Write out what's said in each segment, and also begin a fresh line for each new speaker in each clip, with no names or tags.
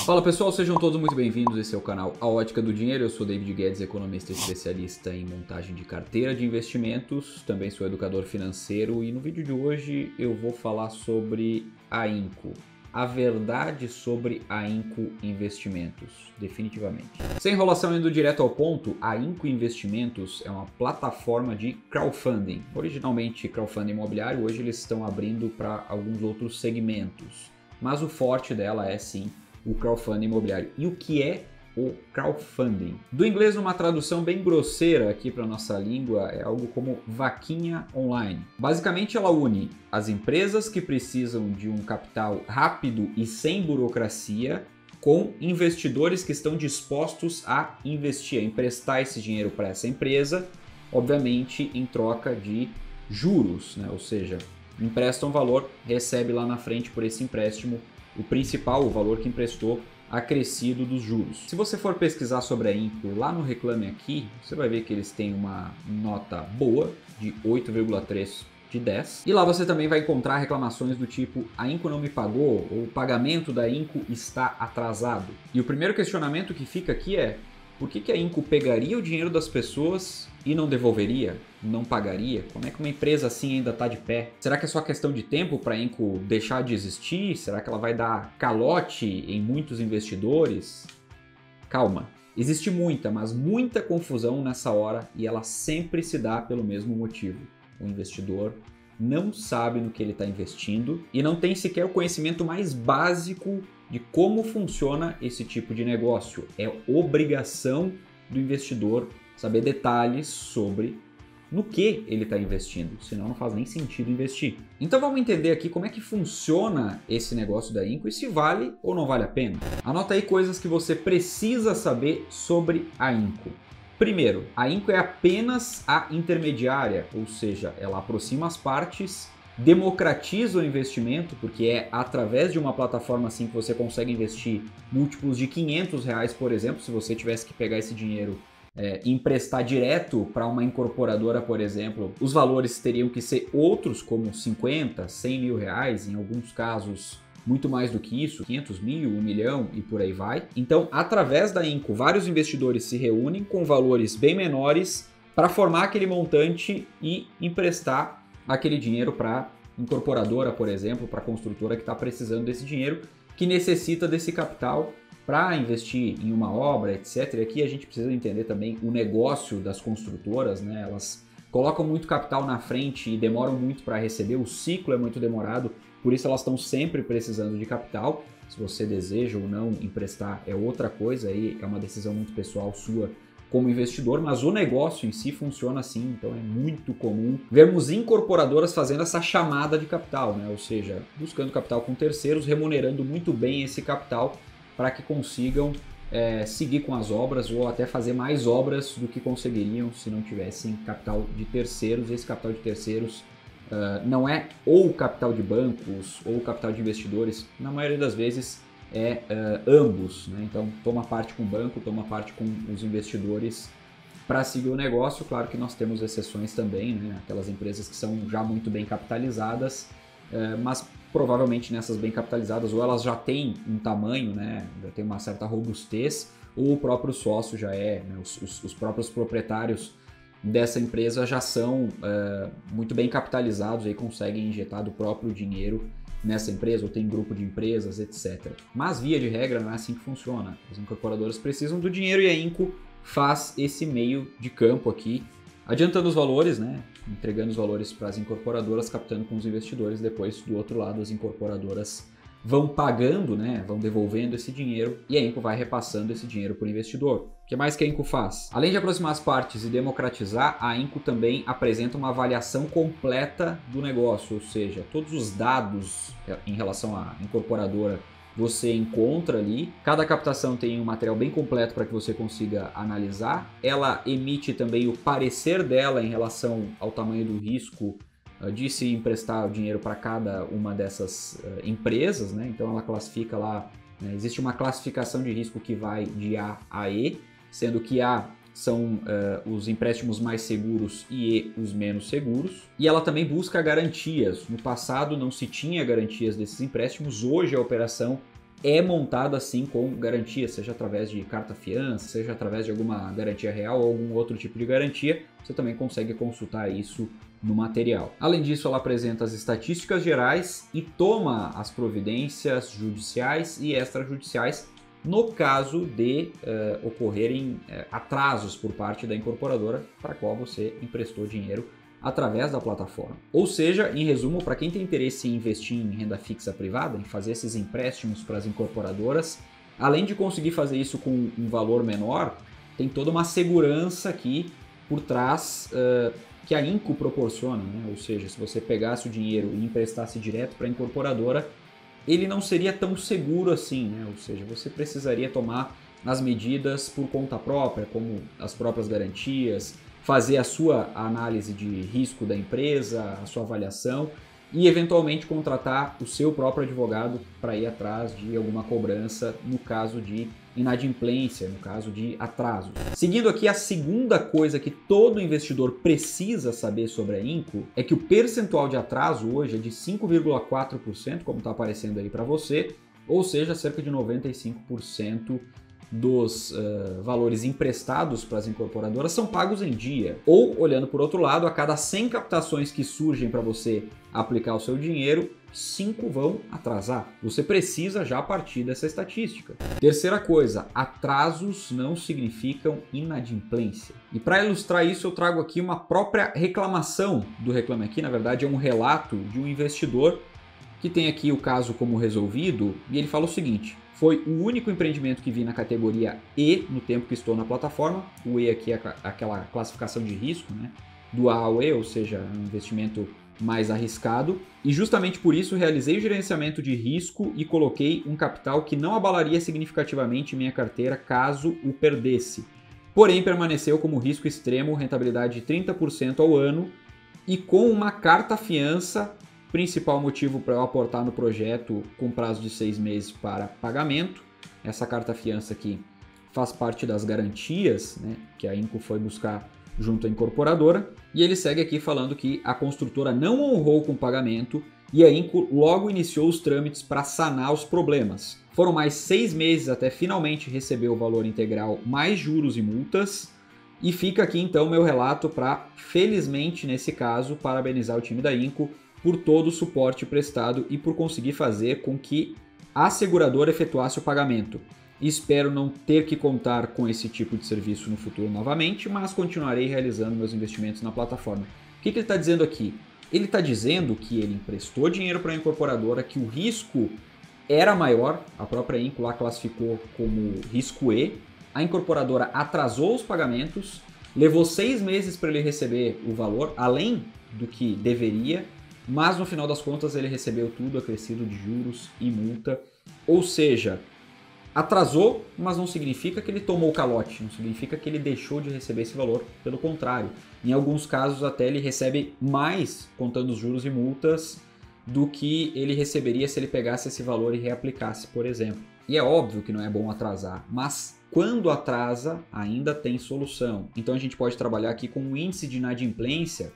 Fala pessoal, sejam todos muito bem-vindos. Esse é o canal A Ótica do Dinheiro. Eu sou David Guedes, economista especialista em montagem de carteira de investimentos. Também sou educador financeiro e no vídeo de hoje eu vou falar sobre a Inco. A verdade sobre a Inco Investimentos, definitivamente. Sem enrolação, indo direto ao ponto, a Inco Investimentos é uma plataforma de crowdfunding. Originalmente crowdfunding imobiliário, hoje eles estão abrindo para alguns outros segmentos. Mas o forte dela é sim o crowdfunding imobiliário. E o que é o crowdfunding? Do inglês, uma tradução bem grosseira aqui para nossa língua é algo como vaquinha online. Basicamente, ela une as empresas que precisam de um capital rápido e sem burocracia com investidores que estão dispostos a investir, a emprestar esse dinheiro para essa empresa, obviamente em troca de juros, né? Ou seja, empresta um valor, recebe lá na frente por esse empréstimo o principal, o valor que emprestou, acrescido dos juros. Se você for pesquisar sobre a Inco lá no Reclame Aqui, você vai ver que eles têm uma nota boa de 8,3 de 10. E lá você também vai encontrar reclamações do tipo: a Inco não me pagou, ou o pagamento da Inco está atrasado. E o primeiro questionamento que fica aqui é: por que a Inco pegaria o dinheiro das pessoas e não devolveria, não pagaria? Como é que uma empresa assim ainda está de pé? Será que é só questão de tempo para a Inco deixar de existir? Será que ela vai dar calote em muitos investidores? Calma, existe muita, mas muita confusão nessa hora e ela sempre se dá pelo mesmo motivo. O investidor não sabe no que ele está investindo e não tem sequer o conhecimento mais básico de como funciona esse tipo de negócio. É obrigação do investidor saber detalhes sobre no que ele está investindo, senão não faz nem sentido investir. Então vamos entender aqui como é que funciona esse negócio da Inco e se vale ou não vale a pena. Anota aí coisas que você precisa saber sobre a Inco. Primeiro, a Inco é apenas a intermediária, ou seja, ela aproxima as partes, democratiza o investimento, porque é através de uma plataforma assim que você consegue investir múltiplos de R$500, por exemplo, se você tivesse que pegar esse dinheiro e emprestar direto para uma incorporadora, por exemplo, os valores teriam que ser outros, como 50, 100 mil reais, em alguns casos muito mais do que isso, 500 mil, 1 milhão e por aí vai. Então, através da Inco, vários investidores se reúnem com valores bem menores para formar aquele montante e emprestar aquele dinheiro para incorporadora, por exemplo, para a construtora que está precisando desse dinheiro, que necessita desse capital para investir em uma obra, etc. E aqui a gente precisa entender também o negócio das construtoras, né? Elas colocam muito capital na frente e demoram muito para receber, o ciclo é muito demorado, por isso elas estão sempre precisando de capital. Se você deseja ou não emprestar é outra coisa, aí é uma decisão muito pessoal sua como investidor, mas o negócio em si funciona assim, então é muito comum vermos incorporadoras fazendo essa chamada de capital, né? Ou seja, buscando capital com terceiros, remunerando muito bem esse capital para que consigam seguir com as obras ou até fazer mais obras do que conseguiriam se não tivessem capital de terceiros. Esse capital de terceiros não é ou capital de bancos ou capital de investidores, na maioria das vezes é ambos, né? Então toma parte com o banco, toma parte com os investidores para seguir o negócio. Claro que nós temos exceções também, né? Aquelas empresas que são já muito bem capitalizadas, mas provavelmente nessas bem capitalizadas ou elas já têm um tamanho, né? Já tem uma certa robustez, ou o próprio sócio já é, né? Os próprios proprietários dessa empresa já são muito bem capitalizados e conseguem injetar do próprio dinheiro nessa empresa, ou tem grupo de empresas, etc. Mas, via de regra, não é assim que funciona. As incorporadoras precisam do dinheiro e a Inco faz esse meio de campo aqui, adiantando os valores, né? Entregando os valores para as incorporadoras, captando com os investidores. Depois, do outro lado, as incorporadoras vão pagando, né? Vão devolvendo esse dinheiro e a Inco vai repassando esse dinheiro para o investidor. O que mais que a Inco faz? Além de aproximar as partes e democratizar, a Inco também apresenta uma avaliação completa do negócio, ou seja, todos os dados em relação à incorporadora você encontra ali. Cada captação tem um material bem completo para que você consiga analisar. Ela emite também o parecer dela em relação ao tamanho do risco de se emprestar o dinheiro para cada uma dessas empresas, né? Então ela classifica lá, né? Existe uma classificação de risco que vai de A a E, sendo que A são os empréstimos mais seguros e E os menos seguros. E ela também busca garantias. No passado não se tinha garantias desses empréstimos, hoje a operação é montada assim com garantia, seja através de carta-fiança, seja através de alguma garantia real ou algum outro tipo de garantia. Você também consegue consultar isso no material. Além disso, ela apresenta as estatísticas gerais e toma as providências judiciais e extrajudiciais no caso de ocorrerem atrasos por parte da incorporadora para a qual você emprestou dinheiro através da plataforma. Ou seja, em resumo, para quem tem interesse em investir em renda fixa privada, em fazer esses empréstimos para as incorporadoras, além de conseguir fazer isso com um valor menor, tem toda uma segurança aqui por trás que a Inco proporciona, né? Ou seja, se você pegasse o dinheiro e emprestasse direto para a incorporadora, ele não seria tão seguro assim, né? Ou seja, você precisaria tomar as medidas por conta própria, como as próprias garantias, fazer a sua análise de risco da empresa, a sua avaliação e eventualmente contratar o seu próprio advogado para ir atrás de alguma cobrança no caso de inadimplência, no caso de atraso. Seguindo aqui, a segunda coisa que todo investidor precisa saber sobre a Inco é que o percentual de atraso hoje é de 5,4%, como está aparecendo aí para você, ou seja, cerca de 95% dos valores emprestados para as incorporadoras são pagos em dia. Ou, olhando por outro lado, a cada 100 captações que surgem para você aplicar o seu dinheiro, 5 vão atrasar. Você precisa já partir dessa estatística. Terceira coisa, atrasos não significam inadimplência. E para ilustrar isso, eu trago aqui uma própria reclamação do Reclame Aqui. Na verdade, é um relato de um investidor que tem aqui o caso como resolvido e ele fala o seguinte: foi o único empreendimento que vi na categoria E no tempo que estou na plataforma. O E aqui é aquela classificação de risco, né? Do A ao E, ou seja, um investimento mais arriscado. E justamente por isso realizei o gerenciamento de risco e coloquei um capital que não abalaria significativamente minha carteira caso o perdesse. Porém, permaneceu como risco extremo, rentabilidade de 30% ao ano e com uma carta-fiança, principal motivo para eu aportar no projeto com prazo de 6 meses para pagamento. Essa carta-fiança aqui faz parte das garantias, né, que a Inco foi buscar junto à incorporadora. E ele segue aqui falando que a construtora não honrou com o pagamento e a Inco logo iniciou os trâmites para sanar os problemas. Foram mais 6 meses até finalmente receber o valor integral mais juros e multas. E fica aqui então meu relato para, felizmente nesse caso, parabenizar o time da Inco por todo o suporte prestado e por conseguir fazer com que a seguradora efetuasse o pagamento. Espero não ter que contar com esse tipo de serviço no futuro novamente, mas continuarei realizando meus investimentos na plataforma. O que ele está dizendo aqui? Ele está dizendo que ele emprestou dinheiro para a incorporadora, que o risco era maior, a própria Inco lá classificou como risco E, a incorporadora atrasou os pagamentos, levou 6 meses para ele receber o valor, além do que deveria, mas no final das contas ele recebeu tudo acrescido de juros e multa, ou seja, atrasou, mas não significa que ele tomou o calote, não significa que ele deixou de receber esse valor, pelo contrário, em alguns casos até ele recebe mais, contando os juros e multas, do que ele receberia se ele pegasse esse valor e reaplicasse, por exemplo. E é óbvio que não é bom atrasar, mas quando atrasa, ainda tem solução. Então a gente pode trabalhar aqui com um índice de inadimplência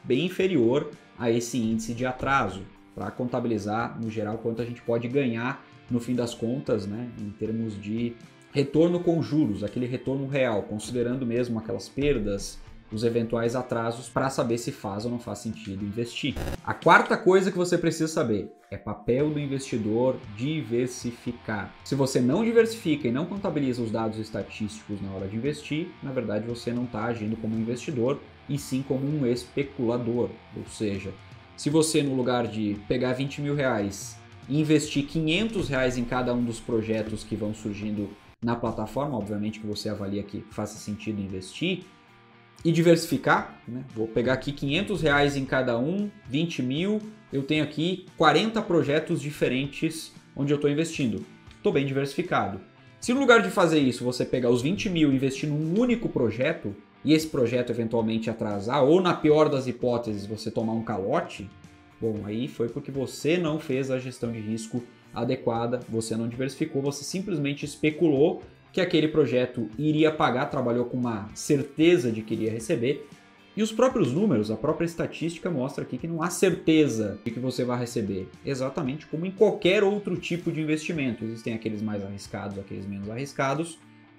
bem inferior a esse índice de atraso, para contabilizar, no geral, quanto a gente pode ganhar no fim das contas, né, em termos de retorno com juros, aquele retorno real, considerando mesmo aquelas perdas, os eventuais atrasos, para saber se faz ou não faz sentido investir. A quarta coisa que você precisa saber é papel do investidor diversificar. Se você não diversifica e não contabiliza os dados estatísticos na hora de investir, na verdade você não está agindo como um investidor, e sim como um especulador. Ou seja, se você no lugar de pegar 20 mil reais e investir 500 reais em cada um dos projetos que vão surgindo na plataforma, obviamente que você avalia que faça sentido investir, e diversificar, né? Vou pegar aqui 500 reais em cada um, 20 mil, eu tenho aqui 40 projetos diferentes onde eu estou investindo. Estou bem diversificado. Se no lugar de fazer isso, você pegar os 20 mil e investir num único projeto, e esse projeto eventualmente atrasar, ou na pior das hipóteses, você tomar um calote, bom, aí foi porque você não fez a gestão de risco adequada, você não diversificou, você simplesmente especulou que aquele projeto iria pagar, trabalhou com uma certeza de que iria receber, E os próprios números, a própria estatística mostra aqui que não há certeza de que você vai receber, exatamente como em qualquer outro tipo de investimento. Existem aqueles mais arriscados, aqueles menos arriscados,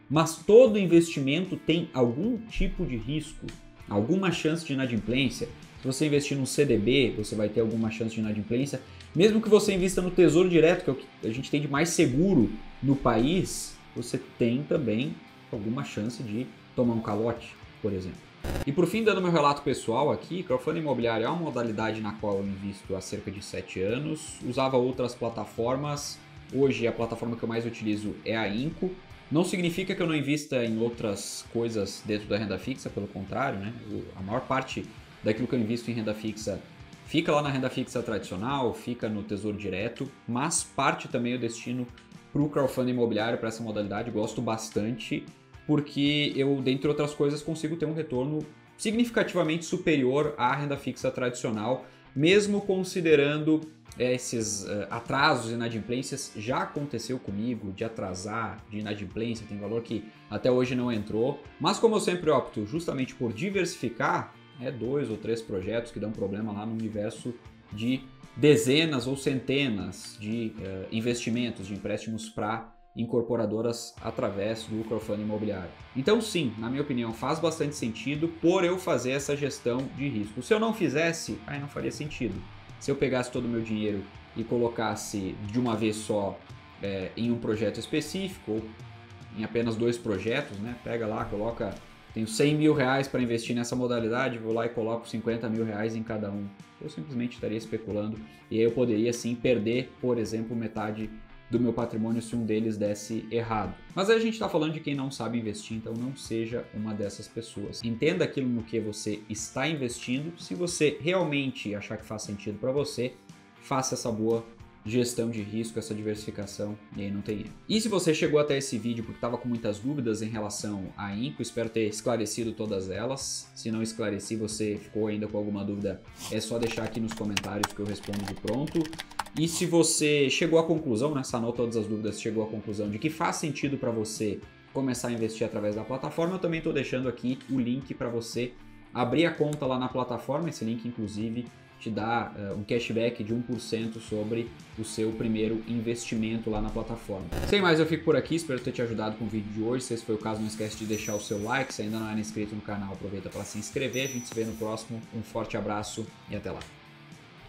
mas todo investimento tem algum tipo de risco, alguma chance de inadimplência. Se você investir num CDB, você vai ter alguma chance de inadimplência. Mesmo que você invista no Tesouro Direto, que é o que a gente tem de mais seguro no país, você tem também alguma chance de tomar um calote, por exemplo. E por fim, dando meu relato pessoal aqui, crowdfunding imobiliário é uma modalidade na qual eu invisto há cerca de 7 anos. Usava outras plataformas. Hoje a plataforma que eu mais utilizo é a Inco. Não significa que eu não invista em outras coisas dentro da renda fixa, pelo contrário, né? A maior parte daquilo que eu invisto em renda fixa fica lá na renda fixa tradicional, fica no Tesouro Direto, mas parte também eu destino para o crowdfunding imobiliário, para essa modalidade. Gosto bastante, porque eu, dentre outras coisas, consigo ter um retorno significativamente superior à renda fixa tradicional, mesmo considerando esses atrasos e inadimplências. Já aconteceu comigo de atrasar, de inadimplência, tem valor que até hoje não entrou, mas como eu sempre opto justamente por diversificar, 2 ou 3 projetos que dão problema lá no universo de dezenas ou centenas de investimentos, de empréstimos para incorporadoras através do crowdfunding imobiliário. Então sim, na minha opinião, faz bastante sentido por eu fazer essa gestão de risco. Se eu não fizesse, aí não faria sentido. Se eu pegasse todo o meu dinheiro e colocasse de uma vez só em um projeto específico, ou em apenas 2 projetos, né? Pega lá, coloca, tenho 100 mil reais para investir nessa modalidade, vou lá e coloco 50 mil reais em cada um. Eu simplesmente estaria especulando e aí eu poderia sim perder, por exemplo, metade do meu patrimônio se um deles desse errado. Mas aí a gente está falando de quem não sabe investir, então não seja uma dessas pessoas. Entenda aquilo no que você está investindo. Se você realmente achar que faz sentido para você, faça essa boa gestão de risco, essa diversificação, e aí não tem erro. E se você chegou até esse vídeo porque estava com muitas dúvidas em relação à Inco, espero ter esclarecido todas elas. Se não esclareci, você ficou ainda com alguma dúvida, é só deixar aqui nos comentários que eu respondo de pronto. E se você chegou à conclusão, né, sanou todas as dúvidas, chegou à conclusão de que faz sentido para você começar a investir através da plataforma, eu também estou deixando aqui o link para você abrir a conta lá na plataforma. Esse link, inclusive, te dá um cashback de 1% sobre o seu primeiro investimento lá na plataforma. Sem mais, eu fico por aqui, espero ter te ajudado com o vídeo de hoje. Se esse foi o caso, não esquece de deixar o seu like. Se ainda não é inscrito no canal, aproveita para se inscrever. A gente se vê no próximo. Um forte abraço e até lá.